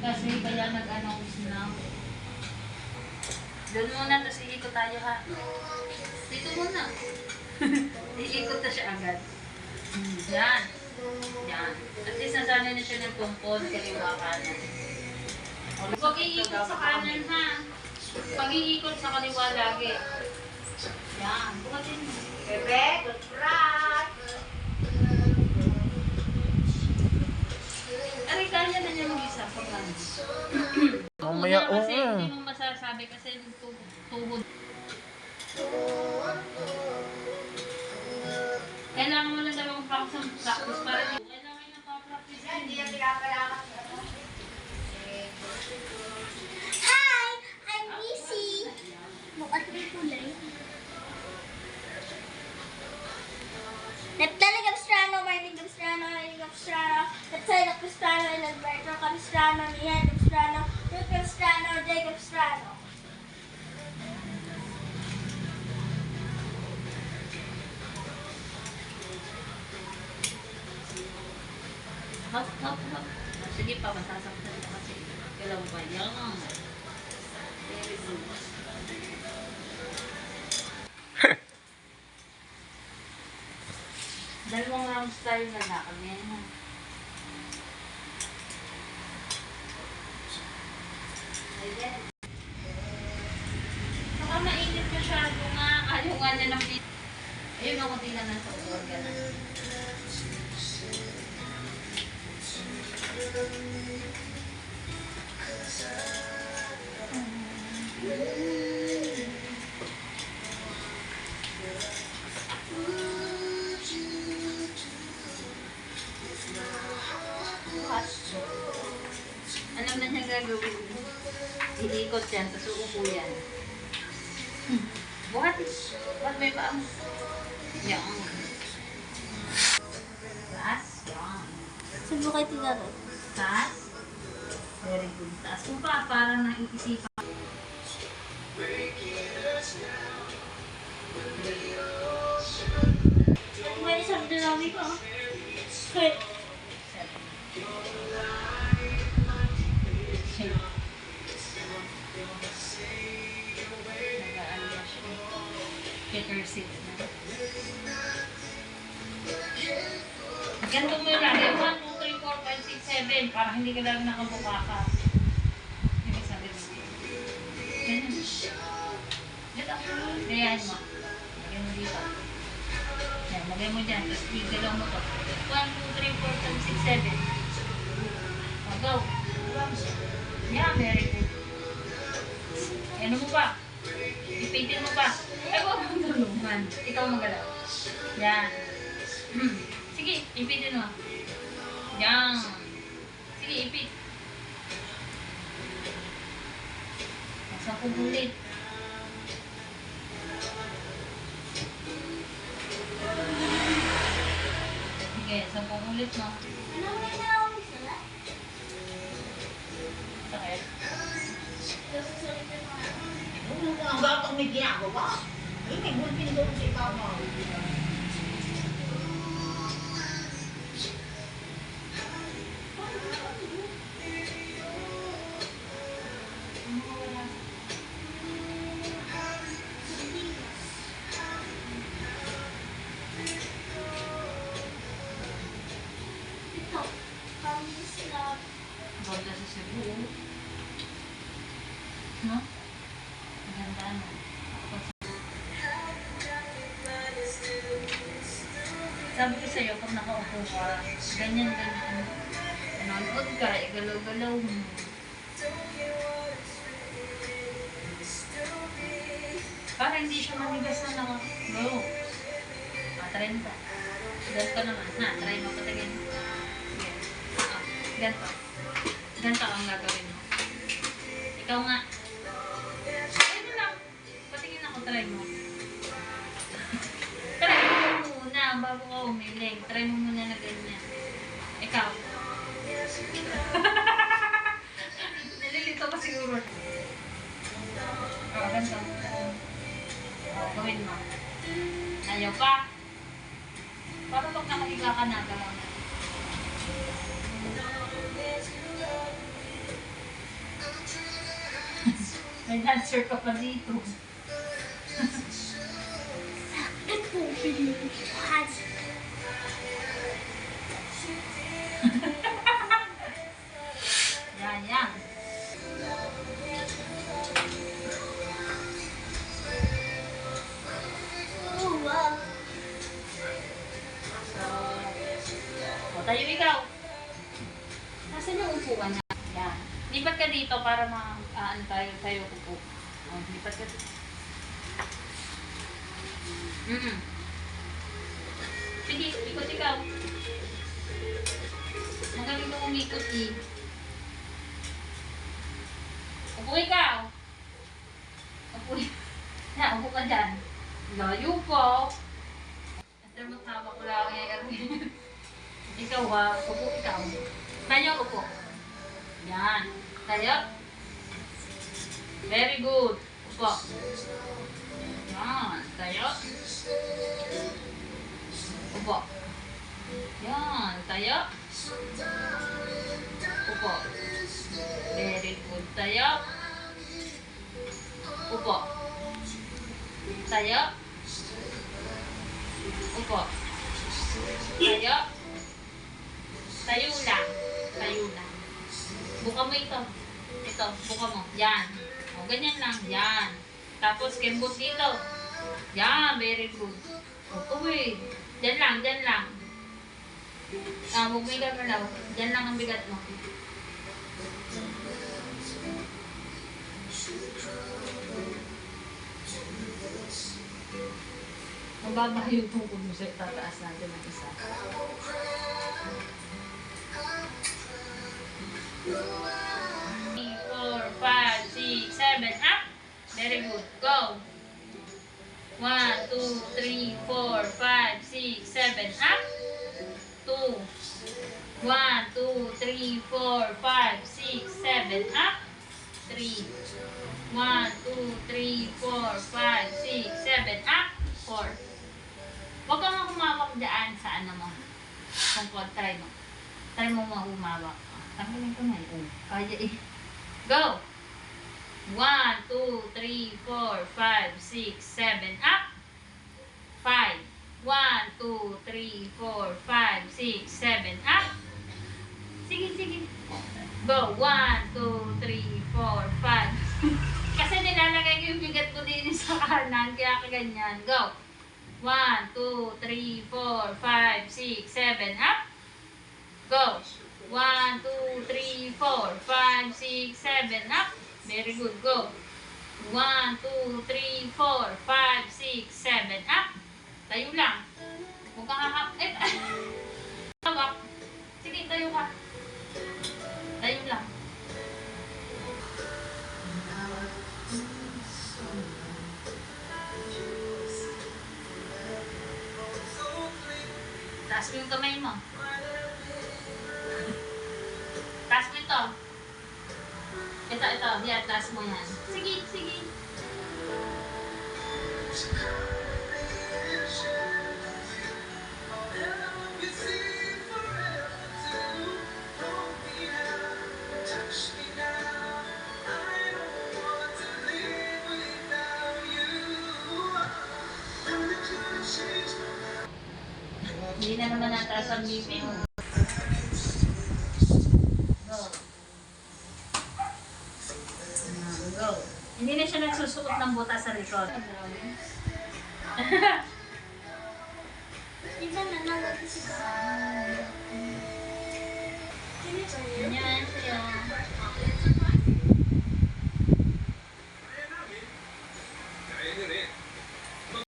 Kasi kaya nag-announce na. Doon muna, tapos iikot tayo ha. Dito muna. Iikot na siya agad. Yan. Yan. At least nasanay na siya ng tungkol, kaliwa kanan. Huwag iikot sa kanan ha. Pag iikot sa kaliwa lagi. Yan. Bukatin mo. Bebe, good brat. Aray, kanya na niya mag-isa pag ano. Mamaya, Kasi oo. hindi mo masasabi kasi tuhod. Kailangan mo lang dalawang practice para hindi. Kailangan lang pa-practice. Hindi yan pinapalakas. Hi! I'm Missy! Mukat may kulay. Neptali Capistrano, Marlene Capistrano, Marlene Capistrano, Neptali Capistrano, Alberto Capistrano, Mian Capistrano, Ruth Capistrano, Jay Capistrano. Hop, hop, hop. Sige pa, masasaktan ka kasi. Galaw pa. Yan. Very good. Dalawang round style na na kami. Ayan. Saka mainit masyado nga. Ayaw nga niya ng pizza. Ayun ako tingnan sa organ. Alam na niya gagawin. Iikot yan, tapos uupo yan. Buhat. Buhat may paa mo. Yan. Taas. Yan. Saan mo kayo tinaro? Taas. Very good. Taas mo pa, parang naiisipan. May isang dalawi ko. Hey. Kicker seat na. Ganito mo yung lagi. 1, 2, 3, 4, 5, 6, 7. Para hindi ka lang nakabuka ka. Yung sabi mo. Ganyan. Dito. Gayahin mo. Lagyan mo dito. Yan, lagay mo dyan. Tapos igalaw mo to. 1, 2, 3, 4, 5, 6, 7. O, go. Yeah, very good. Ano mo pa? Ipitin mo pa. Ay, huwag mong tulungan. Ikaw magalaw. Yan. Sige, ipitin mo. Yan. Sige, ipit. Sampung ulit. Sige, 10 ulit mo. Ano mo na ako sila? Sakit. Ang batang may ginagawa. Ay, may bulpin doon sa ibabaw. Ito. Kami sila. Borda sa Cebu. No? Maganda no? Sabi ko sa'yo, pag nakaupo ka, ganyan, ganyan. Nanonood ka, igalaw-galaw mo. Para hindi siya manigas na naka... Go! Try mo ka. Ganto naman. Ha, try mo patagin. Sige. Ganto. Ganto ang gagawin mo. Ikaw nga. Try mo lang. Patingin ako, try mo. Try mo muna bago ka umiling. Try mo muna na ganyan. Ikaw. Nalilito ka siguro. O, ganto. O, gawin mo. Ayaw pa. Para pag nakahiga ka na, galaw na. May dancer ka pa dito. Ito, pinilihan. Yan, yan. Oh, wow. O, tayo ikaw. Nasaan yung upuan niya? Yan. Lipat ka dito para ano tayo upo. O, lipat ka dito. Sige, ikot ikaw. Magaling mo umikot eh. Upo ikaw. Upo. Na, upo ka dyan. Layo po. After maghawak ko lang yung ikaw ha, upo ikaw. Tayo, upo. Yan. Tayo. Very good. Upo. Yan. Tayo. Upo. Yan. Tayo. Upo. Very good. Tayo. Upo. Tayo. Upo. Tayo. Tayo lang. Tayo lang. Buka mo ito. Ito, buka mo. Yan. O, ganyan lang. Yan. Tapos, kembot dito. Yan, very good. O, tuwid. Diyan lang, diyan lang. Huwag may gagalaw. Diyan lang ang bigat mo. Mababa yung tungkol mo sa tataas natin ng isa. 3, 4, 5, 6, 7, up! Very good. Go! 1, 2, 3, 4, 5, 6, 7, up! 2, 1, 2, 3, 4, 5, 6, 7, up! 3, 1, 2, 3, 4, 5, 6, 7, up! 4. Huwag kang humawak dyan sa ano mo. Kung try mo. Try mo humawak. Tanggalin ko na yun. Kaya eh. Go! 1, 2, 3, 4, 5, 6, 7, up! 5. 1, 2, 3, 4, 5, 6, 7, up! Sige, sige. Go! 1, 2, 3, 4, 5. Kasi nilalagay ko yung bigat ko din sa kanan, kaya kaganyan. Go! 1, 2, 3, 4, 5, 6, 7, up! Go! 1, 2, 3, 4, 5, 6, 7, up! Very good, go! 1, 2, 3, 4, 5, 6, 7, up! Tayo lang. Huwag kang kakap... Tawak. Sige, tayo ka. Tayo lang. Taas mo yung kamay mo. Taas mo ito. Ito. Yan, taas mo yan. Sige, sige. Hindi na naman nataas ang BP mo. Go. Go. Hindi na siya nagsusuot ng butas sa likod. Di ba nanawag si